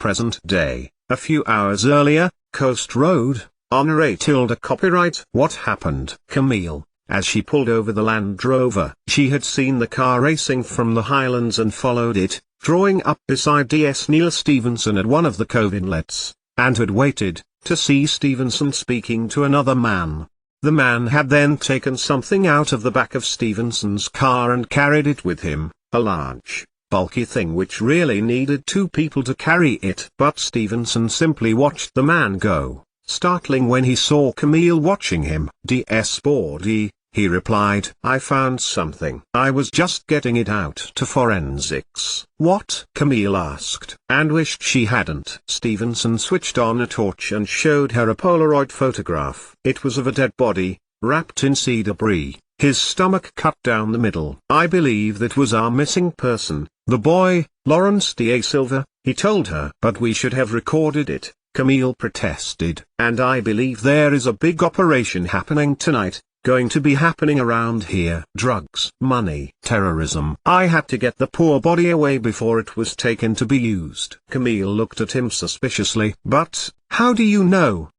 present day. A few hours earlier, Coast Road, Honoré Tilda copyright. What happened? Camille, as she pulled over the Land Rover, she had seen the car racing from the Highlands and followed it, drawing up beside DS Neil Stevenson at one of the cove inlets, and had waited to see Stevenson speaking to another man. The man had then taken something out of the back of Stevenson's car and carried it with him, a large, bulky thing which really needed two people to carry it. But Stevenson simply watched the man go, startling when he saw Camille watching him. DS Bawdy, he replied. I found something. I was just getting it out to forensics. What? Camille asked, and wished she hadn't. Stevenson switched on a torch and showed her a Polaroid photograph. It was of a dead body, wrapped in sea debris, his stomach cut down the middle. I believe that was our missing person, the boy, Lawrence D. A. Silva, he told her. But we should have recorded it, Camille protested. And I believe there is a big operation happening tonight. Going to be happening around here. Drugs, money, terrorism. I had to get the poor body away before it was taken to be used. Camille looked at him suspiciously. But, how do you know?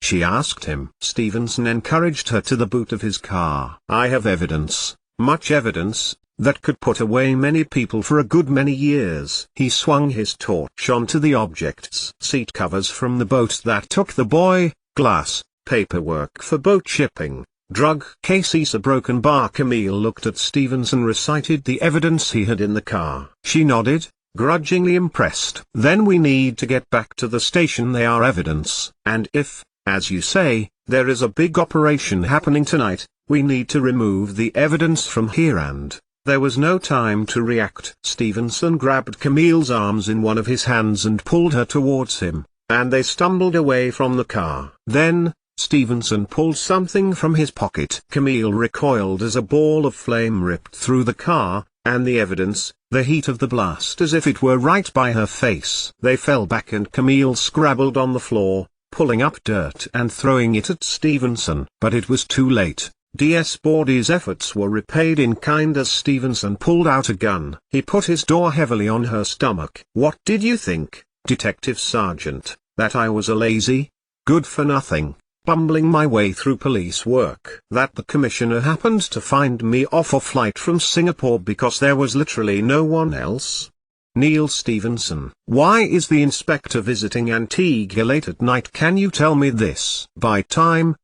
She asked him. Stevenson encouraged her to the boot of his car. I have evidence, much evidence, that could put away many people for a good many years. He swung his torch onto the objects. Seat covers from the boat that took the boy, glass, paperwork for boat shipping, drug cases, a broken bar. Camille looked at Stevenson, recited the evidence he had in the car. She nodded, grudgingly impressed. Then we need to get back to the station. They are evidence, and if, as you say, there is a big operation happening tonight, we need to remove the evidence from here. And there was no time to react. Stevenson grabbed Camille's arms in one of his hands and pulled her towards him, and they stumbled away from the car. Then, Stevenson pulled something from his pocket. Camille recoiled as a ball of flame ripped through the car, and the evidence, the heat of the blast as if it were right by her face. They fell back and Camille scrabbled on the floor, pulling up dirt and throwing it at Stevenson. But it was too late. DS Bawdy's efforts were repaid in kind as Stevenson pulled out a gun. He put his door heavily on her stomach. What did you think, Detective Sergeant, that I was a lazy, good-for-nothing, bumbling my way through police work? That the commissioner happened to find me off a flight from Singapore because there was literally no one else? Neil Stevenson. Why is the inspector visiting Antigua late at night? Can you tell me this? By time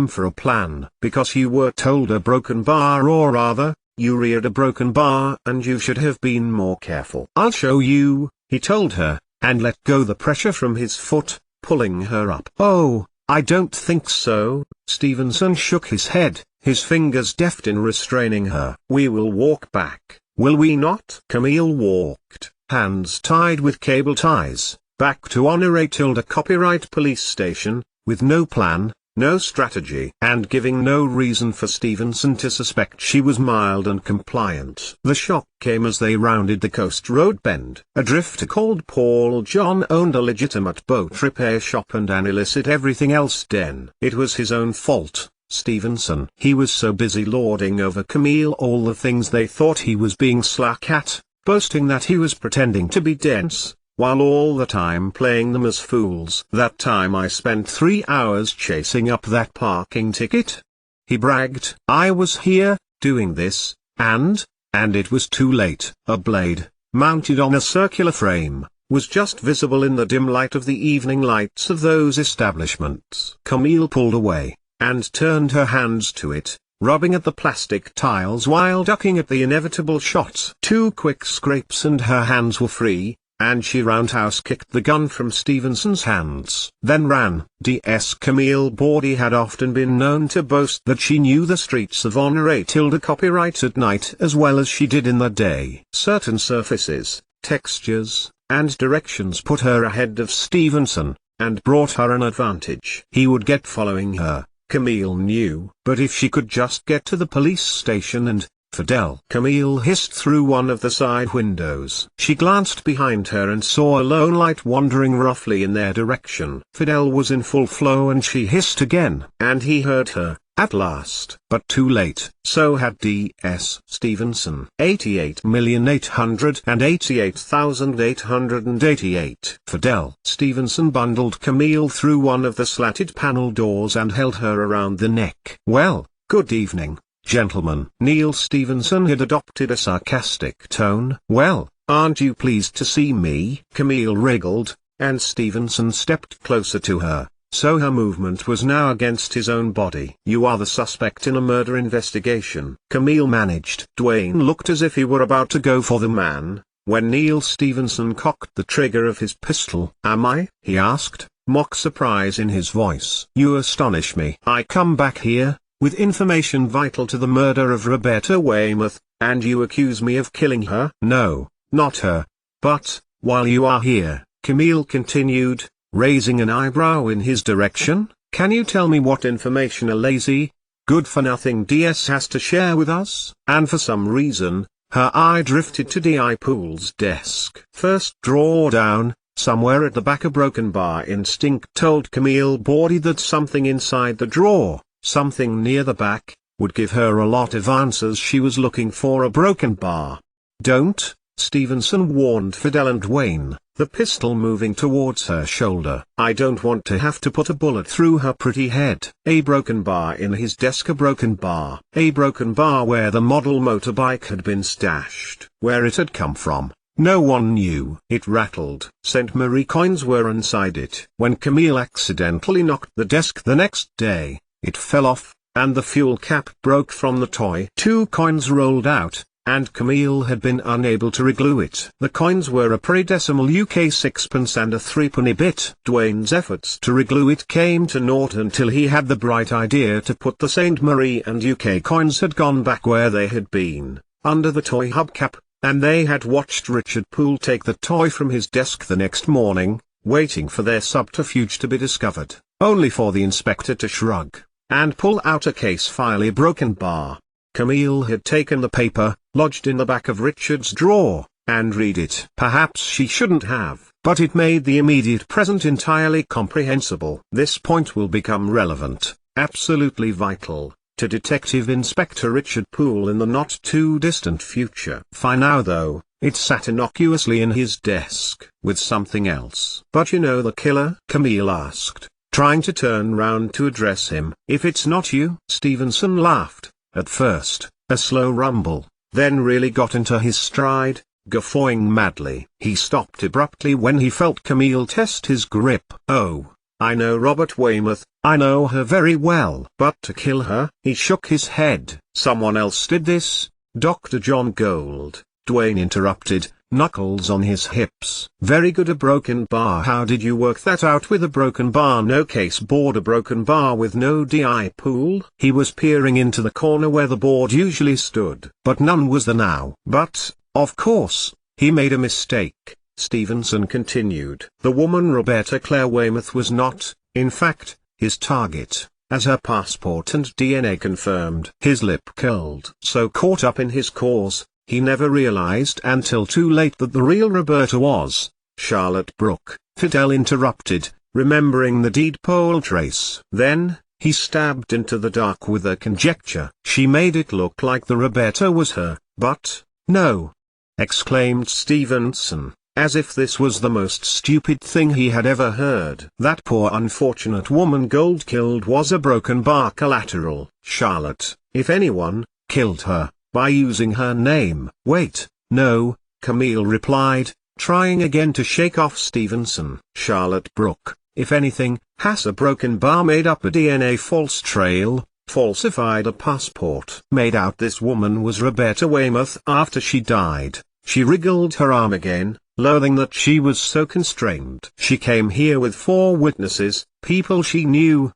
for a plan. Because you were told a broken bar, or rather, you reared a broken bar, and you should have been more careful. I'll show you, he told her, and let go the pressure from his foot, pulling her up. Oh, I don't think so. Stevenson shook his head, his fingers deft in restraining her. We will walk back, will we not? Camille walked, hands tied with cable ties, back to Honoré Tilda Copyright Police Station, with no plan, no strategy, and giving no reason for Stevenson to suspect she was mild and compliant. The shock came as they rounded the Coast Road bend. A drifter called Paul John owned a legitimate boat repair shop and an illicit everything else den. It was his own fault, Stevenson. He was so busy lording over Camille all the things they thought he was being slack at, boasting that he was pretending to be dense, while all the time playing them as fools. That time I spent 3 hours chasing up that parking ticket, he bragged. I was here, doing this, and it was too late. A blade, mounted on a circular frame, was just visible in the dim light of the evening lights of those establishments. Camille pulled away, and turned her hands to it, rubbing at the plastic tiles while ducking at the inevitable shot. 2 quick scrapes and her hands were free, and she roundhouse kicked the gun from Stevenson's hands. Then ran. DS Camille Bawdy had often been known to boast that she knew the streets of Honoré Tilda Copyright at night as well as she did in the day. Certain surfaces, textures, and directions put her ahead of Stevenson, and brought her an advantage. He would get following her, Camille knew. But if she could just get to the police station and Fidel. Camille hissed through one of the side windows. She glanced behind her and saw a lone light wandering roughly in their direction. Fidel was in full flow and she hissed again. And he heard her, At last, but too late. So had D.S. Stevenson. 88,888,888. Fidel Stevenson bundled Camille through one of the slatted panel doors and held her around the neck. "Well, good evening, gentlemen." Neal Stephenson had adopted a sarcastic tone. "Well, aren't you pleased to see me?" Camille wriggled, and Stevenson stepped closer to her, so her movement was now against his own body. "You are the suspect in a murder investigation," Camille managed. Dwayne looked as if he were about to go for the man, when Neal Stephenson cocked the trigger of his pistol. "Am I?" he asked, mock surprise in his voice. "You astonish me. I come back here, with information vital to the murder of Roberta Weymouth, and you accuse me of killing her?" "No, not her. But, while you are here," Camille continued, raising an eyebrow in his direction, "can you tell me what information a lazy, good-for-nothing DS has to share with us?" And for some reason, her eye drifted to D.I. Poole's desk. First drawer down, somewhere at the back. A broken bar instinct told Camille Bordy that something inside the drawer, something near the back, would give her a lot of answers she was looking for. A broken bar. "Don't," Stevenson warned Fidel and Dwayne, the pistol moving towards her shoulder. "I don't want to have to put a bullet through her pretty head." A broken bar in his desk. A broken bar. A broken bar where the model motorbike had been stashed. Where it had come from, no one knew. It rattled. St. Marie coins were inside it. When Camille accidentally knocked the desk the next day, it fell off, and the fuel cap broke from the toy. 2 coins rolled out, and Camille had been unable to reglue it. The coins were a pre-decimal UK sixpence and a 3-penny bit. Dwayne's efforts to reglue it came to naught until he had the bright idea to put the St. Marie and UK coins had gone back where they had been, under the toy hubcap, and they had watched Richard Poole take the toy from his desk the next morning, waiting for their subterfuge to be discovered, only for the inspector to shrug, and pull out a case file. A broken bar. Camille had taken the paper, lodged in the back of Richard's drawer, and read it. Perhaps she shouldn't have, but it made the immediate present entirely comprehensible. This point will become relevant, absolutely vital, to Detective Inspector Richard Poole in the not-too-distant future. For now though, it sat innocuously in his desk, with something else. "But you know the killer?" Camille asked, trying to turn round to address him. "If it's not you?" Stevenson laughed. At first, a slow rumble, then really got into his stride, guffawing madly. He stopped abruptly when he felt Camille test his grip. "Oh, I know Robert Weymouth, I know her very well. But to kill her?" He shook his head. "Someone else did this, Dr. John Gold," Dwayne interrupted, knuckles on his hips. "Very good. A broken bar. How did you work that out with a broken bar? No case board. A broken bar with no D.I. Poole?" He was peering into the corner where the board usually stood, but none was there now. "But, of course, he made a mistake," Stevenson continued. "The woman Roberta Claire Weymouth was not, in fact, his target, as her passport and DNA confirmed." His lip curled. So caught up in his cause, he never realized until too late that the real Roberta was Charlotte Brooke. Fidel interrupted, remembering the deed poll trace. Then, he stabbed into the dark with a conjecture. "She made it look like the Roberta was her, but, no!" exclaimed Stevenson, as if this was the most stupid thing he had ever heard. "That poor unfortunate woman Gold killed was a broken bar collateral. Charlotte, if anyone, killed her by using her name." "Wait, no," Camille replied, trying again to shake off Stevenson. "Charlotte Brooke, if anything, has a broken bar, made up a DNA false trail, falsified a passport, made out this woman was Roberta Weymouth after she died." She wriggled her arm again, loathing that she was so constrained. "She came here with 4 witnesses, people she knew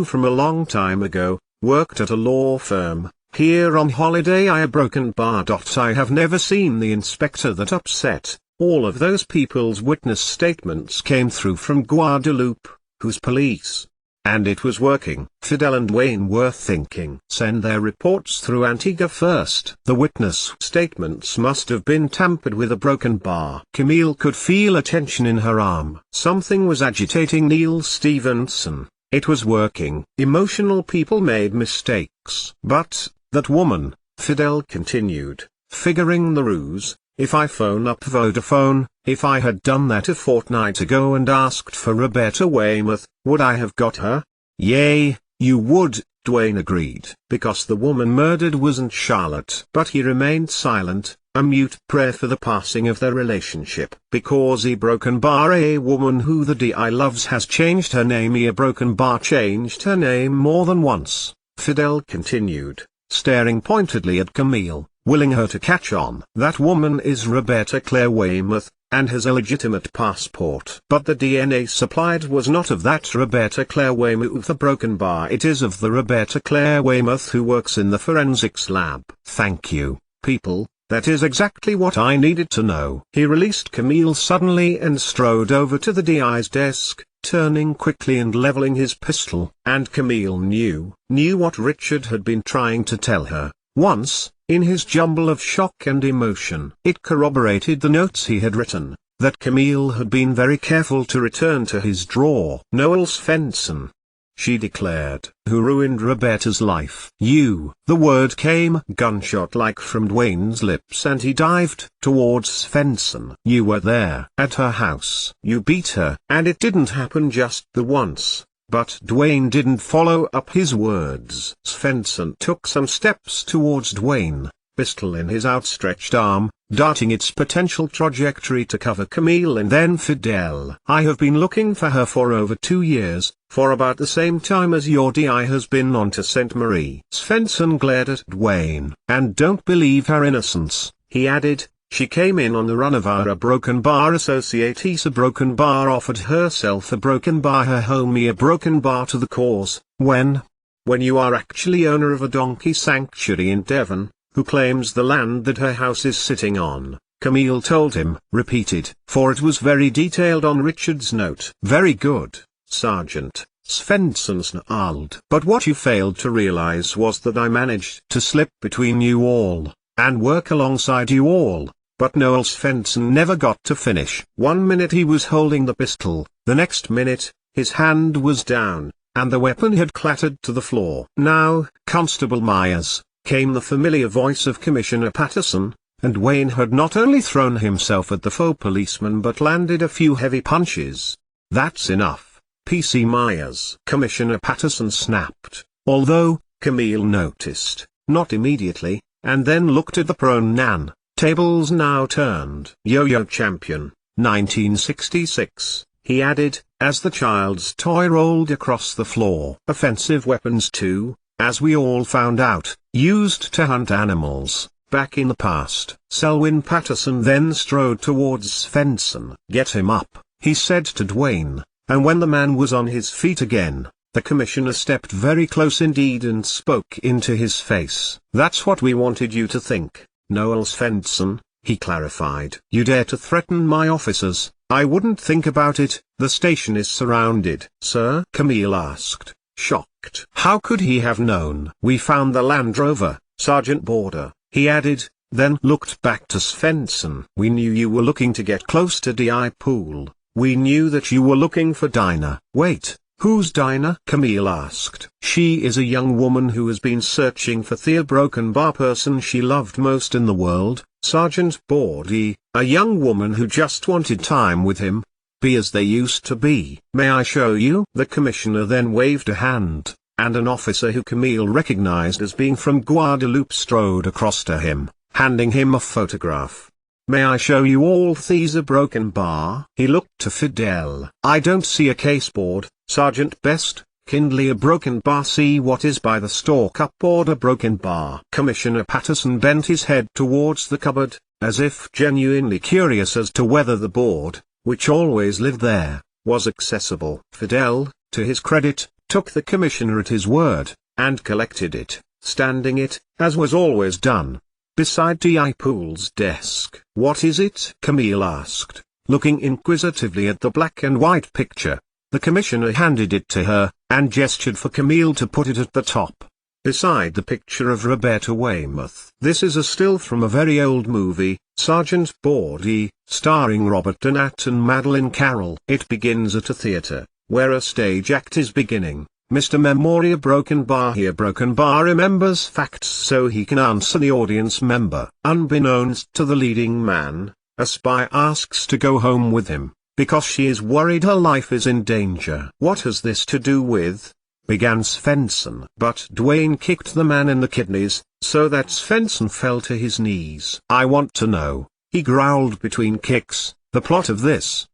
from a long time ago, worked at a law firm, here on holiday. A broken bar. I have never seen the inspector that upset. All of those people's witness statements came through from Guadeloupe, whose police. And it was working." Fidel and Wayne were thinking. "Send their reports through Antigua first." The witness statements must have been tampered with. A broken bar. Camille could feel a tension in her arm. Something was agitating Neal Stephenson. It was working. Emotional people made mistakes. But, that woman, Fidel continued, figuring the ruse, if I phone up Vodafone, if I had done that a fortnight ago and asked for Roberta Weymouth, would I have got her? Yay, you would, Dwayne agreed. Because the woman murdered wasn't Charlotte. But he remained silent, a mute prayer for the passing of their relationship. Because E. Broken Bar, a woman who the DI loves, has changed her name. E. Broken Bar changed her name more than once, Fidel continued, staring pointedly at Camille, willing her to catch on. That woman is Roberta Claire Weymouth, and has a legitimate passport. But the DNA supplied was not of that Roberta Claire Weymouth. The Broken Bar, it is of the Roberta Claire Weymouth who works in the forensics lab. Thank you, people, that is exactly what I needed to know. He released Camille suddenly and strode over to the DI's desk, turning quickly and leveling his pistol. And Camille knew what Richard had been trying to tell her. Once, in his jumble of shock and emotion, it corroborated the notes he had written, that Camille had been very careful to return to his drawer. Noel Svensson, she declared, who ruined Roberta's life. You. The word came gunshot-like from Dwayne's lips and he dived towards Svensson. You were there. At her house. You beat her. And it didn't happen just the once. But Dwayne didn't follow up his words. Svensson took some steps towards Dwayne, pistol in his outstretched arm, darting its potential trajectory to cover Camille and then Fidel. I have been looking for her for over 2 years, for about the same time as your DI has been on to St. Marie. Svensson glared at Dwayne. And don't believe her innocence, he added. She came in on the run of our Broken Bar associate Issa Broken Bar, offered herself a Broken Bar, her home, a Broken Bar to the cause. When you are actually owner of a donkey sanctuary in Devon, who claims the land that her house is sitting on, Camille told him, repeated, for it was very detailed on Richard's note. Very good, Sergeant, Svensson snarled. But what you failed to realize was that I managed to slip between you all, and work alongside you all. But Noel Svensson never got to finish. 1 minute he was holding the pistol, the next minute, his hand was down, and the weapon had clattered to the floor. Now, Constable Myers, came the familiar voice of Commissioner Patterson, and Wayne had not only thrown himself at the faux policeman but landed a few heavy punches. That's enough, PC Myers, Commissioner Patterson snapped, although, Camille noticed, not immediately, and then looked at the prone Nan. Tables now turned. Yo-Yo Champion, 1966, he added, as the child's toy rolled across the floor. Offensive weapons too, as we all found out, used to hunt animals, back in the past. Selwyn Patterson then strode towards Svensson. Get him up, he said to Dwayne, and when the man was on his feet again, the commissioner stepped very close indeed and spoke into his face. That's what we wanted you to think, Noel Svensson, he clarified. You dare to threaten my officers? I wouldn't think about it. The station is surrounded. Sir? Camille asked, shocked. How could he have known? We found the Land Rover, Sergeant Border, he added, then looked back to Svensson. We knew you were looking to get close to DI Pool. We knew that you were looking for Dinah. Wait. Who's Dinah? Camille asked. She is a young woman who has been searching for the Broken Bar person she loved most in the world, Sergeant Bordy, a young woman who just wanted time with him, be as they used to be. May I show you? The commissioner then waved a hand, and an officer who Camille recognized as being from Guadeloupe strode across to him, handing him a photograph. May I show you all these a Broken Bar? He looked to Fidel. I don't see a caseboard, Sergeant Best. Kindly a Broken Bar. See what is by the store cupboard. A Broken Bar. Commissioner Patterson bent his head towards the cupboard, as if genuinely curious as to whether the board, which always lived there, was accessible. Fidel, to his credit, took the commissioner at his word, and collected it, standing it, as was always done, beside D.I. Pool's desk. What is it? Camille asked, looking inquisitively at the black and white picture. The commissioner handed it to her, and gestured for Camille to put it at the top, beside the picture of Roberta Weymouth. This is a still from a very old movie, Sergeant Bordy, starring Robert Donat and Madeleine Carroll. It begins at a theater, where a stage act is beginning. Mr. Memoria Broken Bar here. Broken Bar remembers facts so he can answer the audience member. Unbeknownst to the leading man, a spy asks to go home with him, because she is worried her life is in danger. What has this to do with? Began Svensson. But Dwayne kicked the man in the kidneys, so that Svensson fell to his knees. I want to know, he growled between kicks, the plot of this,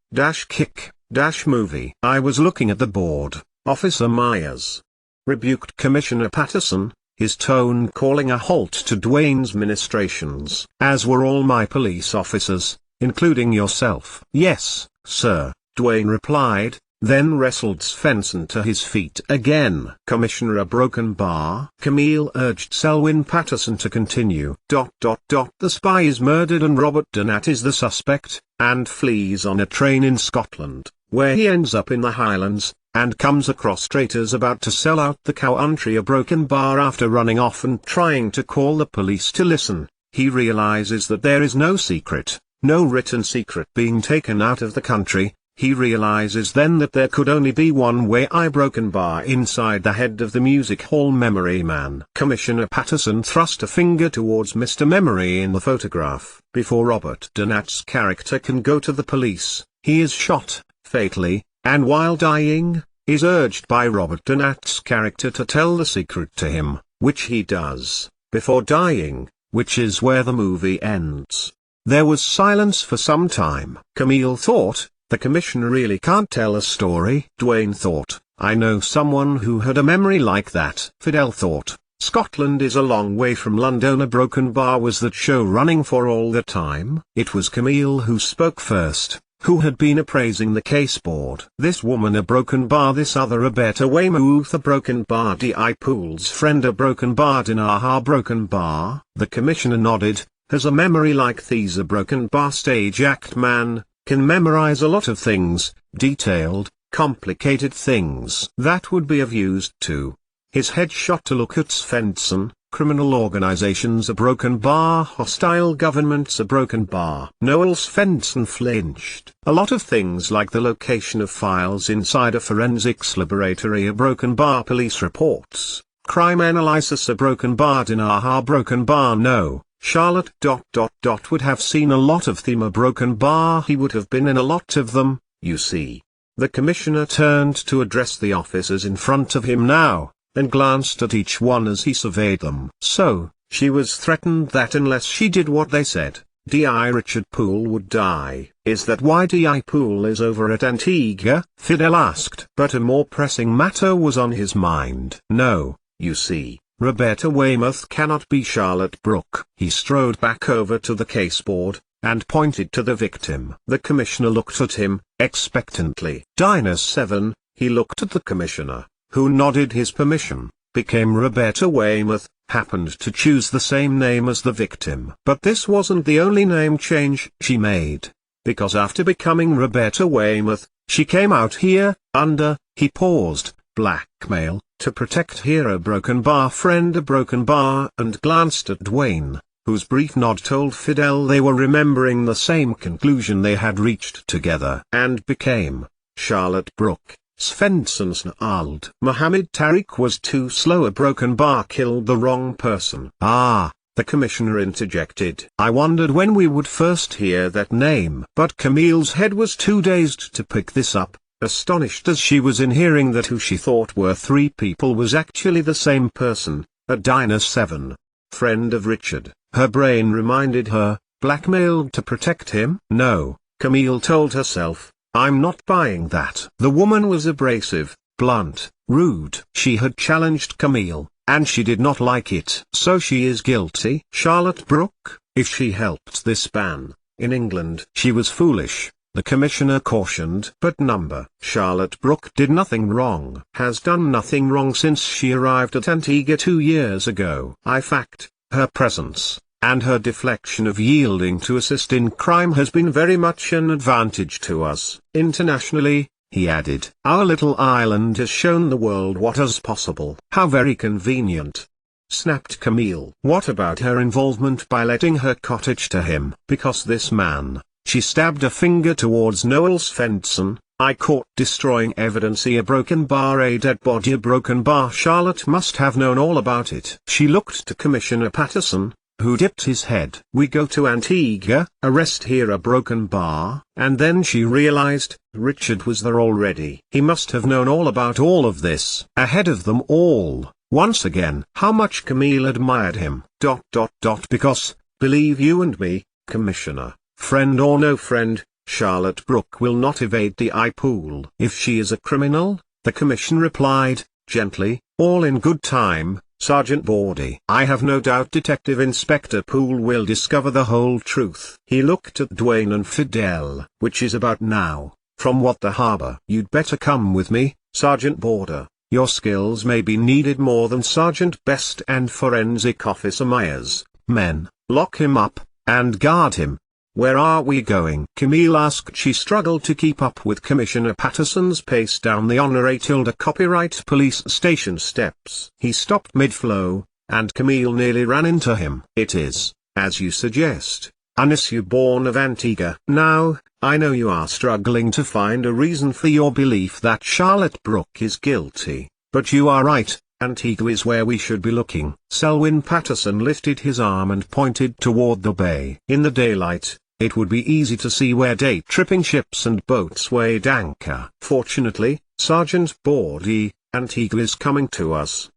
movie. I was looking at the board, Officer Myers rebuked Commissioner Patterson, his tone calling a halt to Dwayne's ministrations. As were all my police officers, including yourself. Yes, sir, Dwayne replied, then wrestled Svensson to his feet again. Commissioner Broken Bar. Camille urged Selwyn Patterson to continue. The spy is murdered and Robert Donat is the suspect, and flees on a train in Scotland, where he ends up in the Highlands, and comes across traitors about to sell out the country. A Broken Bar. After running off and trying to call the police to listen, he realizes that there is no secret, no written secret being taken out of the country. He realizes then that there could only be one way. Broken Bar. Inside the head of the music hall memory man. Commissioner Patterson thrust a finger towards Mr. Memory in the photograph. Before Robert Donat's character can go to the police, he is shot, fatally, and while dying, is urged by Robert Donat's character to tell the secret to him, which he does, before dying, which is where the movie ends. There was silence for some time. Camille thought, the commissioner really can't tell a story. Dwayne thought, I know someone who had a memory like that. Fidel thought, Scotland is a long way from London. A Broken Bar. Was that show running for all the time? It was Camille who spoke first, who had been appraising the case board. This woman a Broken Bar, this other a better Weymouth a Broken Bar, D.I. Poole's friend a Broken Bar, Dinaha Broken Bar. The commissioner nodded, has a memory like these. A Broken Bar stage act man can memorize a lot of things, detailed, complicated things. That would be of use to his head shot to look at Svensson. Criminal organizations a Broken Bar, hostile governments a Broken Bar. Noel Svensson flinched. A lot of things like the location of files inside a forensics laboratory a Broken Bar. Police reports, crime analysis a Broken Bar. Dinaha Broken Bar. No, Charlotte ... would have seen a lot of them a Broken Bar. He would have been in a lot of them, you see. The commissioner turned to address the officers in front of him now, and glanced at each one as he surveyed them. So, she was threatened that unless she did what they said, D.I. Richard Poole would die. Is that why D.I. Poole is over at Antigua? Fidel asked. But a more pressing matter was on his mind. No, you see, Roberta Weymouth cannot be Charlotte Brooke. He strode back over to the caseboard, and pointed to the victim. The commissioner looked at him, expectantly. Dinah 7, he looked at the commissioner, who nodded his permission, became Roberta Weymouth, happened to choose the same name as the victim. But this wasn't the only name change she made, because after becoming Roberta Weymouth, she came out here, under, he paused, blackmail, to protect here a Broken Bar friend a Broken Bar, and glanced at Dwayne, whose brief nod told Fidel they were remembering the same conclusion they had reached together. And became Charlotte Brooke. Svensson snarled. Mohammed Tariq was too slow a Broken Bar killed the wrong person. Ah, the commissioner interjected. I wondered when we would first hear that name. But Camille's head was too dazed to pick this up, astonished as she was in hearing that who she thought were three people was actually the same person, a Dinah 7, friend of Richard. Her brain reminded her, blackmailed to protect him? No, Camille told herself, I'm not buying that. The woman was abrasive, blunt, rude. She had challenged Camille, and she did not like it. So she is guilty. Charlotte Brooke, if she helped this ban, in England. She was foolish, the commissioner cautioned. But Charlotte Brooke did nothing wrong. Has done nothing wrong since she arrived at Antigua 2 years ago. Her presence, and her deflection of yielding to assist in crime has been very much an advantage to us. Internationally, he added, our little island has shown the world what is possible. How very convenient, snapped Camille. What about her involvement by letting her cottage to him? Because this man, she stabbed a finger towards Noel Svensson, I caught destroying evidence, a broken bar, a dead body, a broken bar. Charlotte must have known all about it. She looked to Commissioner Patterson, who dipped his head. We go to Antigua, arrest here, a broken bar, and then she realized, Richard was there already. He must have known all about all of this. Ahead of them all, once again. How much Camille admired him. ... Because, believe you and me, Commissioner, friend or no friend, Charlotte Brooke will not evade the I-Pool. If she is a criminal, the Commission replied, gently, all in good time, Sergeant Bawdy. I have no doubt Detective Inspector Poole will discover the whole truth. He looked at Dwayne and Fidel. Which is about now, from what the harbor. You'd better come with me, Sergeant Border. Your skills may be needed more than Sergeant Best and Forensic Officer Myers. Men, lock him up, and guard him. Where are we going? Camille asked. She struggled to keep up with Commissioner Patterson's pace down the Honore Tilda Copyright Police Station steps. He stopped mid-flow, and Camille nearly ran into him. It is, as you suggest, an issue born of Antigua. Now, I know you are struggling to find a reason for your belief that Charlotte Brooke is guilty, but you are right. Antigua is where we should be looking. Selwyn Patterson lifted his arm and pointed toward the bay. In the daylight, it would be easy to see where day-tripping ships and boats weighed anchor. Fortunately, Sergeant Bawdy, Antigua is coming to us.